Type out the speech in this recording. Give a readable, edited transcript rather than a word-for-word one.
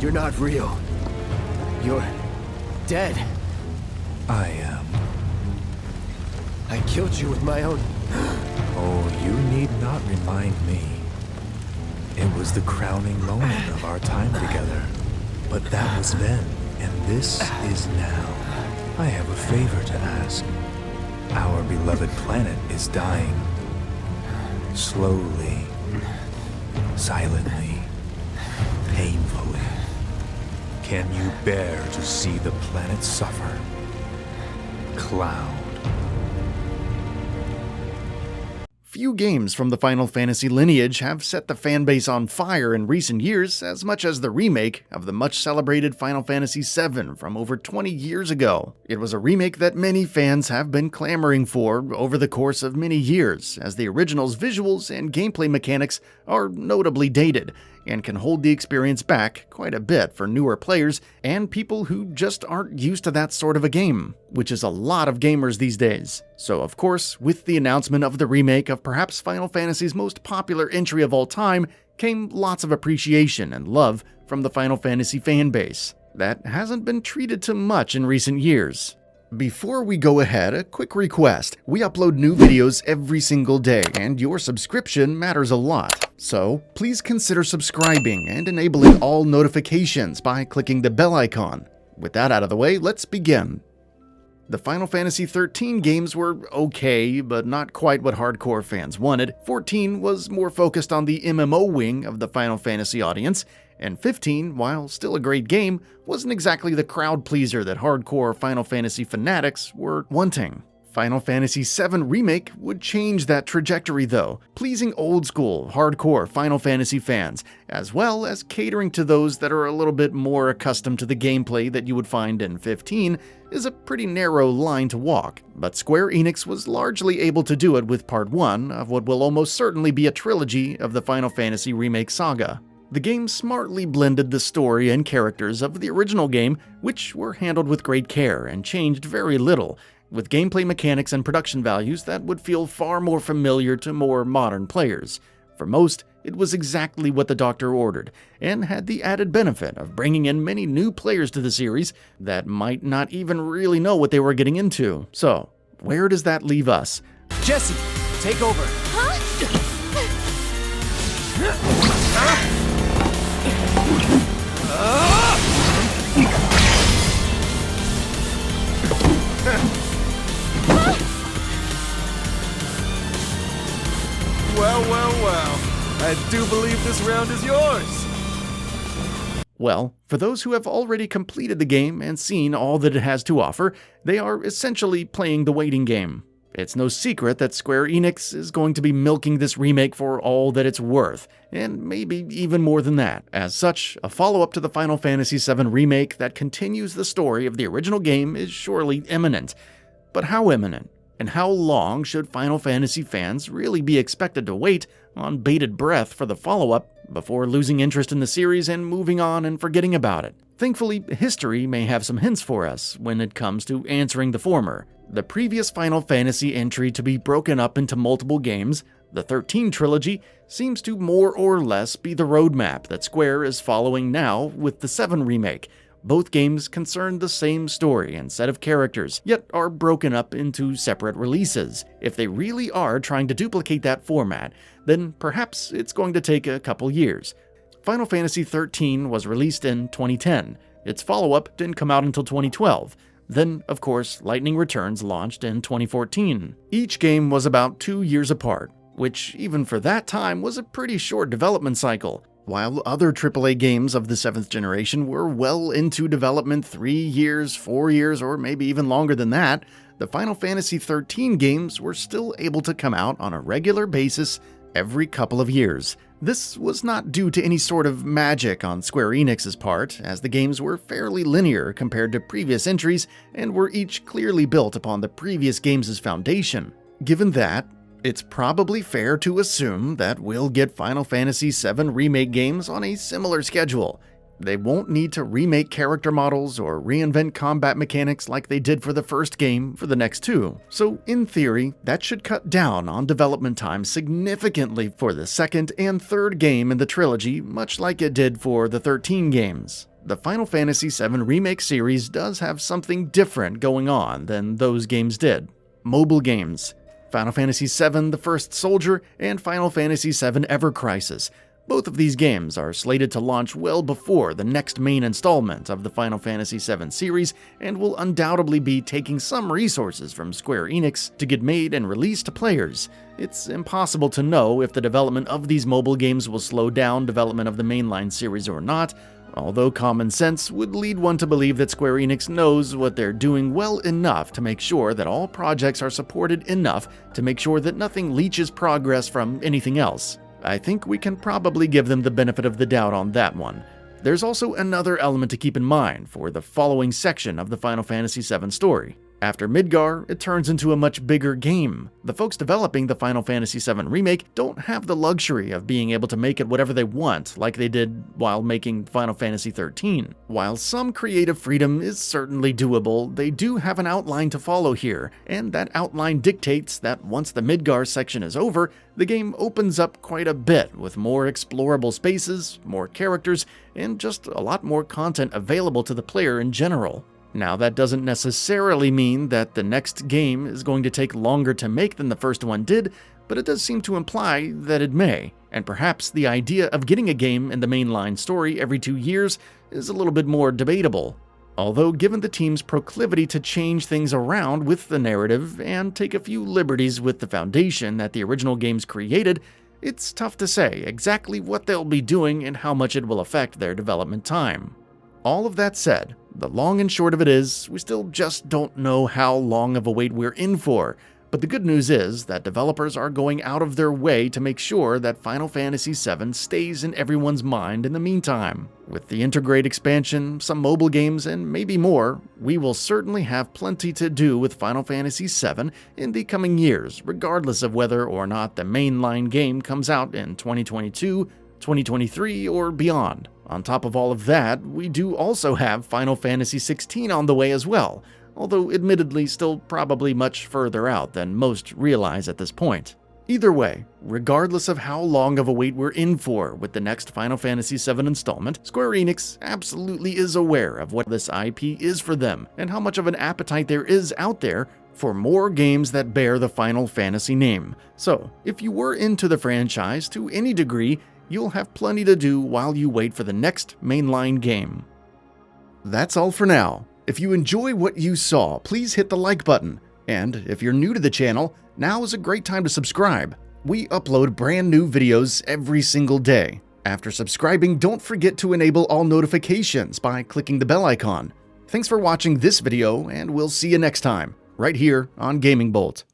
You're not real. You're dead. I am. I killed you with my own... Oh, you need not remind me. It was the crowning moment of our time together. But that was then, and this is now. I have a favor to ask. Our beloved planet is dying. Slowly. Silently. Painfully. Can you bear to see the planet suffer? Cloud. Few games from the Final Fantasy lineage have set the fanbase on fire in recent years as much as the remake of the much celebrated Final Fantasy VII from over 20 years ago. It was a remake that many fans have been clamoring for over the course of many years, as the original's visuals and gameplay mechanics are notably dated, and can hold the experience back quite a bit for newer players and people who just aren't used to that sort of a game, which is a lot of gamers these days. So of course, with the announcement of the remake of perhaps Final Fantasy's most popular entry of all time, came lots of appreciation and love from the Final Fantasy fanbase. That hasn't been treated to much in recent years. Before we go ahead, a quick request. We upload new videos every single day, and your subscription matters a lot. So, please consider subscribing and enabling all notifications by clicking the bell icon. With that out of the way, let's begin. The Final Fantasy XIII games were okay, but not quite what hardcore fans wanted. 14 was more focused on the MMO wing of the Final Fantasy audience, and 15, while still a great game, wasn't exactly the crowd pleaser that hardcore Final Fantasy fanatics were wanting. Final Fantasy VII Remake would change that trajectory though, pleasing old-school, hardcore Final Fantasy fans, as well as catering to those that are a little bit more accustomed to the gameplay that you would find in 15 is a pretty narrow line to walk, but Square Enix was largely able to do it with Part 1 of what will almost certainly be a trilogy of the Final Fantasy Remake saga. The game smartly blended the story and characters of the original game, which were handled with great care and changed very little, with gameplay mechanics and production values that would feel far more familiar to more modern players. For most, it was exactly what the Doctor ordered, and had the added benefit of bringing in many new players to the series that might not even really know what they were getting into. So, where does that leave us? Jesse, take over. Well. I do believe this round is yours. Well, for those who have already completed the game and seen all that it has to offer, they are essentially playing the waiting game. It's no secret that Square Enix is going to be milking this remake for all that it's worth, and maybe even more than that. As such, a follow-up to the Final Fantasy VII Remake that continues the story of the original game is surely imminent. But how imminent? And how long should Final Fantasy fans really be expected to wait on bated breath for the follow-up before losing interest in the series and moving on and forgetting about it? Thankfully, history may have some hints for us when it comes to answering the former. The previous Final Fantasy entry to be broken up into multiple games, the 13 trilogy, seems to more or less be the roadmap that Square is following now with the 7 remake. Both games concern the same story and set of characters, yet are broken up into separate releases. If they really are trying to duplicate that format, then perhaps it's going to take a couple years. Final Fantasy XIII was released in 2010. Its follow-up didn't come out until 2012. Then, of course, Lightning Returns launched in 2014. Each game was about 2 years apart, which even for that time was a pretty short development cycle. While other AAA games of the 7th generation were well into development 3 years, 4 years, or maybe even longer than that, the Final Fantasy XIII games were still able to come out on a regular basis every couple of years. This was not due to any sort of magic on Square Enix's part, as the games were fairly linear compared to previous entries and were each clearly built upon the previous games' foundation. Given that, it's probably fair to assume that we'll get Final Fantasy VII Remake games on a similar schedule. They won't need to remake character models or reinvent combat mechanics like they did for the first game for the next 2. So in theory, that should cut down on development time significantly for the second and third game in the trilogy, much like it did for the 13 games. the Final Fantasy VII Remake series does have something different going on than those games did. Mobile games. Final Fantasy VII The First Soldier and Final Fantasy VII Ever Crisis. Both of these games are slated to launch well before the next main installment of the Final Fantasy VII series and will undoubtedly be taking some resources from Square Enix to get made and released to players. It's impossible to know if the development of these mobile games will slow down development of the mainline series or not, although common sense would lead one to believe that Square Enix knows what they're doing well enough to make sure that all projects are supported enough to make sure that nothing leaches progress from anything else. I think we can probably give them the benefit of the doubt on that one. There's also another element to keep in mind for the following section of the Final Fantasy VII story. After Midgar, it turns into a much bigger game. The folks developing the Final Fantasy VII Remake don't have the luxury of being able to make it whatever they want, like they did while making Final Fantasy XIII. While some creative freedom is certainly doable, they do have an outline to follow here, and that outline dictates that once the Midgar section is over, the game opens up quite a bit with more explorable spaces, more characters, and just a lot more content available to the player in general. Now, that doesn't necessarily mean that the next game is going to take longer to make than the first one did, but it does seem to imply that it may, and perhaps the idea of getting a game in the mainline story every 2 years is a little bit more debatable. Although, given the team's proclivity to change things around with the narrative and take a few liberties with the foundation that the original games created, it's tough to say exactly what they'll be doing and how much it will affect their development time. All of that said, the long and short of it is, we still just don't know how long of a wait we're in for, but the good news is that developers are going out of their way to make sure that Final Fantasy VII stays in everyone's mind in the meantime. With the Integrade expansion, some mobile games, and maybe more, we will certainly have plenty to do with Final Fantasy VII in the coming years, regardless of whether or not the mainline game comes out in 2022, 2023, or beyond. On top of all of that, we do also have Final Fantasy XVI on the way as well, although admittedly still probably much further out than most realize at this point. Either way, regardless of how long of a wait we're in for with the next Final Fantasy VII installment, Square Enix absolutely is aware of what this IP is for them and how much of an appetite there is out there for more games that bear the Final Fantasy name. So, if you were into the franchise to any degree, you'll have plenty to do while you wait for the next mainline game. That's all for now. If you enjoy what you saw, please hit the like button. And if you're new to the channel, now is a great time to subscribe. We upload brand new videos every single day. After subscribing, don't forget to enable all notifications by clicking the bell icon. Thanks for watching this video, and we'll see you next time, right here on Gaming Bolt.